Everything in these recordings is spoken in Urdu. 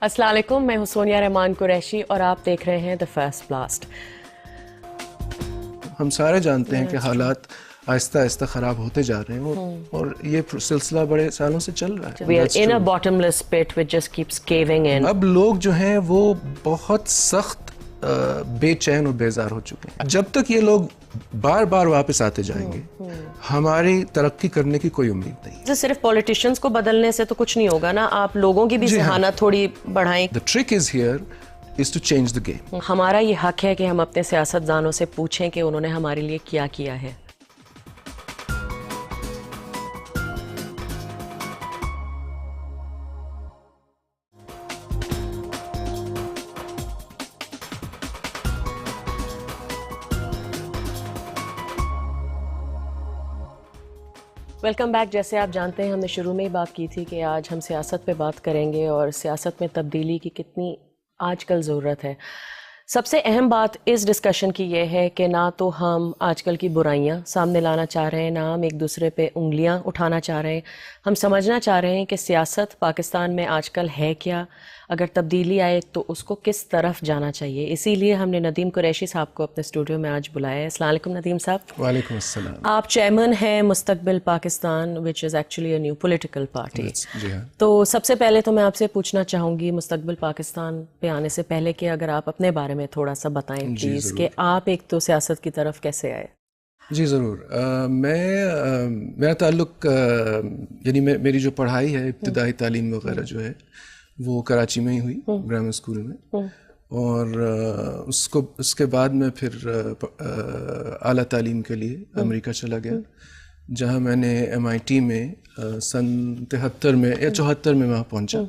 السلام علیکم، میں ہوں سونیا رحمان قریشی اور آپ دیکھ رہے ہیں دی فرسٹ بلاسٹ۔ ہم سارے جانتے ہیں کہ حالات آہستہ آہستہ خراب ہوتے جا رہے ہیں اور یہ سلسلہ بڑے سالوں سے چل رہا ہے۔ We are in a bottomless pit which just keeps caving in. اب لوگ جو ہیں وہ بہت سخت بے چین اور بیزار ہو چکے ہیں۔ جب تک یہ لوگ بار بار واپس آتے جائیں گے ہماری ترقی کرنے کی کوئی امید نہیں۔ صرف پولیٹیشنز کو بدلنے سے تو کچھ نہیں ہوگا نا، آپ لوگوں کی بھی ذہانت تھوڑی بڑھائیں۔ The trick is here is to change the game۔ ہمارا یہ حق ہے کہ ہم اپنے سیاست دانوں سے پوچھیں کہ انہوں نے ہمارے لیے کیا کیا ہے۔ Welcome back. جیسے آپ جانتے ہیں ہم نے شروع میں ہی بات کی تھی کہ آج ہم سیاست پہ بات کریں گے اور سیاست میں تبدیلی کی کتنی آج کل ضرورت ہے۔ سب سے اہم بات اس ڈسکشن کی یہ ہے کہ نہ تو ہم آج کل کی برائیاں سامنے لانا چاہ رہے ہیں، نہ ہم ایک دوسرے پہ انگلیاں اٹھانا چاہ رہے ہیں۔ ہم سمجھنا چاہ رہے ہیں کہ سیاست پاکستان میں آج کل ہے کیا، اگر تبدیلی آئے تو اس کو کس طرف جانا چاہیے۔ اسی لیے ہم نے ندیم قریشی صاحب کو اپنے اسٹوڈیو میں آج بلایا ہے۔ السلام علیکم ندیم صاحب۔ وعلیکم السلام۔ آپ چیئرمین ہیں Mustaqbil Pakistan which is actually a new political party. جی ہاں۔ تو سب سے پہلے تو میں آپ سے پوچھنا چاہوں گی مستقبل پاکستان پہ آنے سے پہلے کہ اگر آپ اپنے بارے میں تھوڑا سا بتائیں پلیز کہ آپ ایک تو سیاست کی طرف کیسے آئے؟ جی ضرور۔ میرا تعلق یعنی میری جو پڑھائی ہے ابتدائی تعلیم وغیرہ جو ہے وہ کراچی میں ہی ہوئی، گرامر اسکول میں، اور اس کے بعد میں پھر اعلیٰ تعلیم کے لیے امریکہ چلا گیا، جہاں میں نے MIT میں سن 73 میں یا 74 میں وہاں پہنچا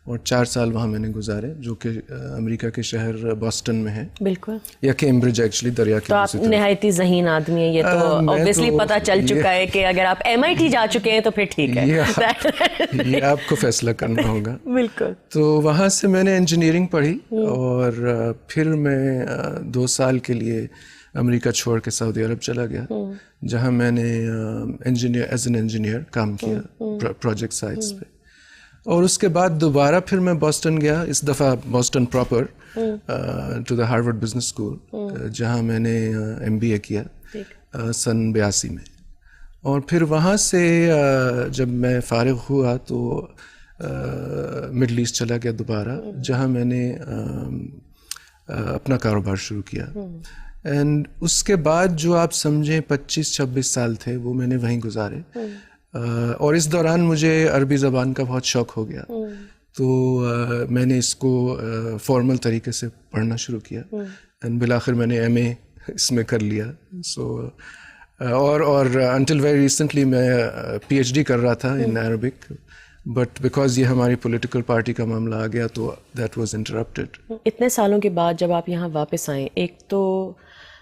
اور 4 سال وہاں میں نے گزارے، جو کہ امریکہ کے شہر بوسٹن میں ہے، بالکل، یا کیمبرج ایکچولی، دریا کے۔ تو آپ نہایت ہی ذہین آدمی ہیں، یہ تو obviously پتہ چل چکا ہے کہ اگر آپ MIT جا چکے ہیں تو پھر ٹھیک ہے، یہ آپ کو فیصلہ کرنا ہوگا۔ بالکل۔ تو وہاں سے میں نے انجینئرنگ پڑھی اور پھر میں 2 سال کے لیے امریکہ چھوڑ کے سعودی عرب چلا گیا، جہاں میں نے ایز این انجینئر کام کیا پروجیکٹ سائٹس پہ، اور اس کے بعد دوبارہ پھر میں بوسٹن گیا، اس دفعہ Boston proper to the Harvard business school, جہاں میں نے MBA کیا سن 82 میں، اور پھر وہاں سے جب میں فارغ ہوا تو مڈل ایسٹ چلا گیا دوبارہ، جہاں میں نے اپنا کاروبار شروع کیا، اینڈ اس کے بعد جو آپ سمجھیں 25-26 سال تھے وہ میں نے وہیں گزارے، اور اس دوران مجھے عربی زبان کا بہت شوق ہو گیا، تو میں نے اس کو فارمل طریقے سے پڑھنا شروع کیا، اینڈ بالآخر میں نے MA اس میں کر لیا۔ سو اور انٹل ویری ریسنٹلی میں PhD کر رہا تھا ان عربک، بٹ بیکاز یہ ہماری پولیٹیکل پارٹی کا معاملہ آ گیا تو دیٹ واز انٹرپٹیڈ۔ اتنے سالوں کے بعد جب آپ یہاں واپس آئیں، ایک تو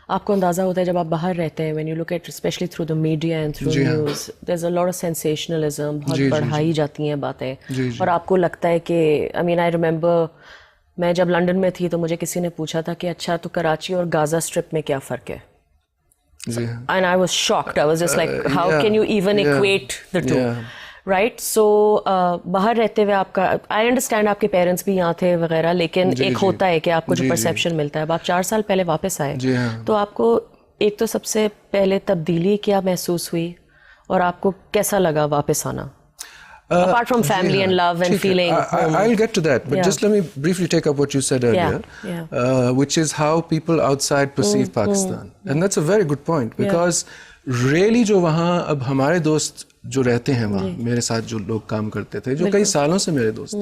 آپ کو اندازہ ہوتا ہے جب آپ باہر رہتے ہیں، when you look at especially through the media and through news there's a lot of sensationalism، بہت بڑھائی جاتی ہیں باتیں، اور آپ کو لگتا ہے کہ I mean I remember میں جب لنڈن میں تھی تو مجھے کسی نے پوچھا تھا کہ اچھا تو کراچی اور غازہ اسٹرپ میں کیا فرق ہے، and I was shocked. I was just like how can you even equate the two؟ Right, so باہر رہتے ہوئے آپ کا آئی انڈرسٹینڈ آپ کے پیرنٹس بھی یہاں تھے وغیرہ، لیکن ایک ہوتا ہے کہ آپ کو جو پرسیپشن ملتا ہے، اب آپ 4 سال پہلے واپس آئے تو آپ کو ایک تو سب سے پہلے تبدیلی کیا محسوس ہوئی اور آپ کو کیسا لگا واپس آنا؟ Apart from family and love and feeling home. I'll get to that, but just let me briefly take up what you said earlier, which is how people outside perceive Pakistan. And that's a very good point, because really جو وہاں اب ہمارے دوست جو رہتے ہیں وہاں، میرے ساتھ جو لوگ کام کرتے تھے، جو کئی سالوں سے میرے دوست،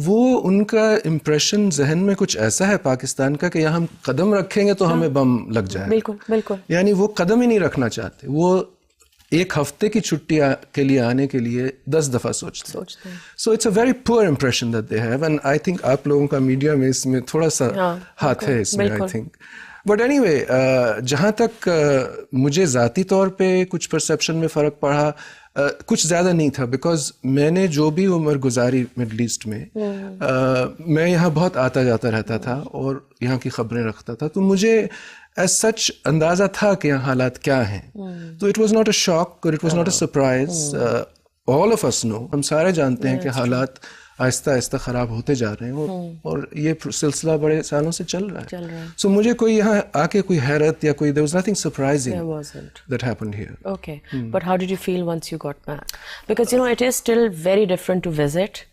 وہ ان کا امپریشن ذہن میں کچھ ایسا ہے پاکستان کا کہ یہاں ہم قدم رکھیں گے تو ہمیں بم لگ جائے، بالکل بالکل، یعنی وہ قدم ہی نہیں رکھنا چاہتے، وہ ایک ہفتے کی چھٹی کے لیے آنے کے لیے 10 دفعہ سوچتے ہیں۔ So it's a very poor impression that they have, and I think آپ لوگوں کا میڈیا میں اس میں تھوڑا سا ہاتھ ہے اس میں، I think. But any way, جہاں تک مجھے ذاتی طور پہ کچھ پرسیپشن میں فرق پڑا، کچھ زیادہ نہیں تھا، بیکاز میں نے جو بھی عمر گزاری مڈل ایسٹ میں، میں یہاں بہت آتا جاتا رہتا تھا اور یہاں کی خبریں رکھتا تھا، تو مجھے ایز سچ اندازہ تھا کہ یہاں حالات کیا ہیں، تو it was not a shock اور it was not a surprise, all of us know, ہم سارے جانتے ہیں کہ حالات آہستہ آہستہ خراب ہوتے جا رہے ہیں اور یہ سلسلہ بڑے سالوں سے چل رہا ہے. سو مجھے کوئی یہاں آ کے کوئی حیرت یا کوئی there was nothing surprising that happened here. Okay. But how did you feel once you got back? Because you know it is still very different to visit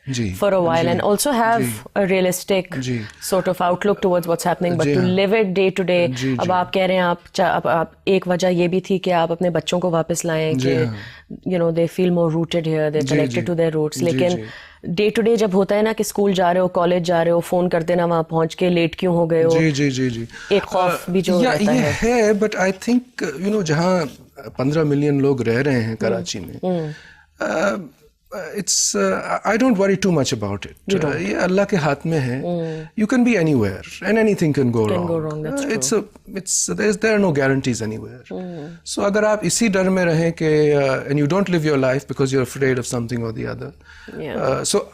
for a while and also have a realistic sort of outlook towards what's happening, but to live it day to day. اب آپ کہہ رہے ہیں آپ ایک وجہ یہ بھی تھی کہ آپ اپنے بچوں کو واپس لائیں کہ you know they feel more rooted here, they're connected to their roots. لیکن ڈے ٹو ڈے جب ہوتا ہے نا کہ اسکول جا رہے ہو, کالج جا رہے ہو, فون کر دینا وہاں پہنچ کے لیٹ کیوں ہو گئے ہو, جی ایک خوف بھی جو رہتا ہے. But I think you know جہاں 15 ملین لوگ رہ رہے ہیں کراچی میں, it's I don't worry too much about it. یہ اللہ کے ہاتھ میں ہے. You can be anywhere and anything can go wrong. There are no guarantees anywhere. So اگر آپ اسی ڈر میں رہیں کہ and you don't live your life because you're afraid of something or the other. So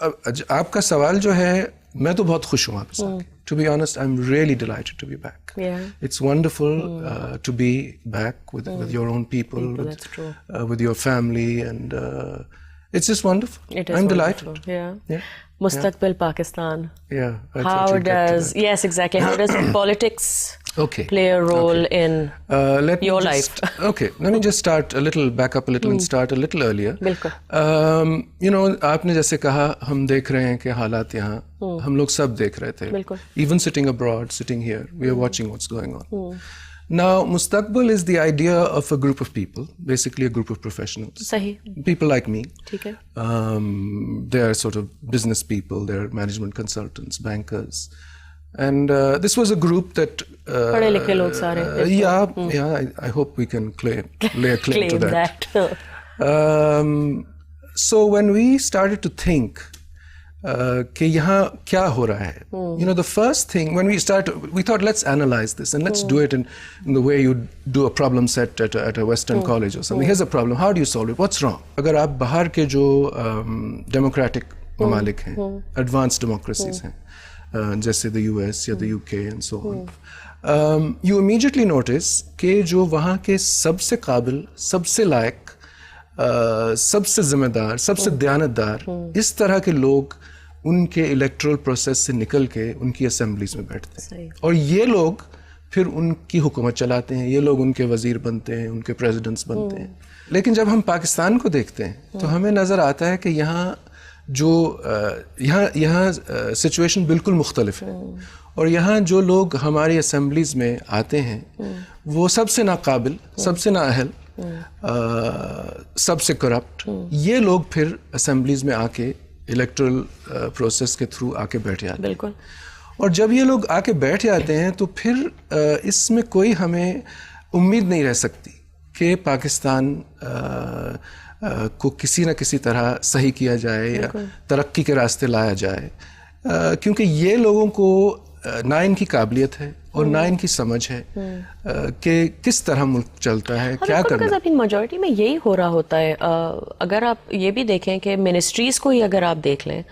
آپ کا سوال جو ہے, میں تو بہت خوش ہوں واپس آ کے. To be honest, I'm really delighted to be back. It's wonderful to be back with your own people, with your family, and it's just wonderful. I'm delighted. Yeah. Mustaqbal Pakistan. Yeah. How does yes exactly? How does politics play a role in your life? Okay. Let me just start a little, back up a little, and start a little earlier. بالکل. You know, آپ نے جیسے کہا ہم دیکھ رہے ہیں کہ حالات یہاں ہم لوگ سب دیکھ رہے تھے. بالکل. Even sitting abroad, sitting here, we are watching what's going on. Now, Mustaqbal is the idea of a group of people, basically a group of professionals. صحیح. People like me. ٹھیک ہے. They are sort of business people, they are management consultants, bankers. And this was a group that... پڑھے لکھے لوگ سارے. Yeah, I hope we can lay a claim to that. So when we started to think کہ یہاں کیا ہو رہا ہے, you know, the first thing when we thought let's analyze this and let's do it in the way you do a problem set at a Western college or something. Here's a problem, how do you solve it, what's wrong? اگر آپ باہر کے جو democratic ممالک ہیں, advanced democracies ہیں, جیسے the US یا the UK and so on, you immediately notice کہ جو وہاں کے سب سے قابل, سب سے لائق, سب سے ذمہ دار, سب سے دیانتدار اس طرح کے لوگ ان کے الیکٹرل پروسیس سے نکل کے ان کی اسمبلیز میں بیٹھتے ہیں, اور یہ لوگ پھر ان کی حکومت چلاتے ہیں, یہ لوگ ان کے وزیر بنتے ہیں, ان کے پریزیڈنٹس بنتے ہیں. لیکن جب ہم پاکستان کو دیکھتے ہیں تو ہمیں نظر آتا ہے کہ یہاں سچویشن بالکل مختلف ہے, اور یہاں جو لوگ ہماری اسمبلیز میں آتے ہیں وہ سب سے ناقابل, سب سے نااہل, سب سے کرپٹ, یہ لوگ پھر اسمبلیز میں آ کے الیکٹرل پروسیس کے تھرو آ کے بیٹھ جاتے ہیں. بالکل. اور جب یہ لوگ آ کے بیٹھ جاتے ہیں تو پھر اس میں کوئی ہمیں امید نہیں رہ سکتی کہ پاکستان کو کسی نہ کسی طرح صحیح کیا جائے یا ترقی کے راستے لایا جائے, کیونکہ یہ لوگوں کو نہ ان کی قابلیت ہے اور نہ ان کی سمجھ ہے کہ کس طرح ملک چلتا ہے, کیا کرنا ہے. اپنی میجورٹی میں یہی ہو رہا ہوتا ہے. اگر آپ یہ بھی دیکھیں کہ منسٹریز کو ہی اگر آپ دیکھ لیں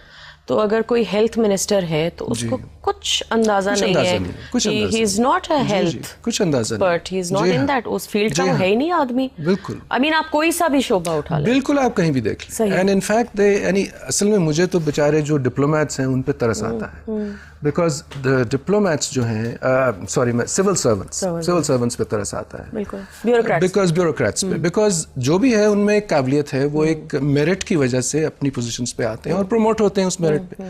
تو اگر کوئی ہیلتھ منسٹر ہے تو اس کو کچھ اندازہ نہیں ہے, ہی از ناٹ اے ہیلتھ کچھ اندازہ but he is not in that, اس فیلڈ کا وہ ہے ہی نہیں آدمی. بالکل. آئی مین آپ کوئی سا بھی شعبہ اٹھا لیں, بالکل آپ کہیں بھی دیکھ لیں. اینڈ ان فیکٹ یعنی اصل میں مجھے تو بیچارے جو ڈپلومیٹس ہیں ان پہ ترس آتا ہے, بیکاز دا ڈپلومیٹس جو ہیں, سوری میں سول سرونٹس پہ ترس آتا ہے. بیکاز بیوروکریٹس پہ, بیکاز جو بھی ہے ان میں ایک قابلیت ہے, وہ ایک میرٹ کی وجہ سے اپنی پوزیشنز پہ آتے ہیں اور پروموٹ ہوتے ہیں اس میرٹ پہ.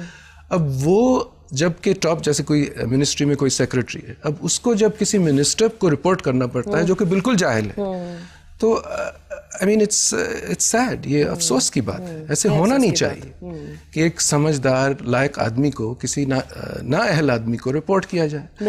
اب وہ جب کہ ٹاپ, جیسے کوئی منسٹری میں کوئی سیکرٹری ہے, اب اس کو جب کسی منسٹر کو رپورٹ کرنا پڑتا ہے جو کہ بالکل جاہل ہے, تو آئی مین اٹس سیڈ, یہ افسوس کی بات ہے. ایسے ہونا نہیں چاہیے کہ ایک سمجھدار لائق آدمی کو کسی نااہل آدمی کو رپورٹ کیا جائے.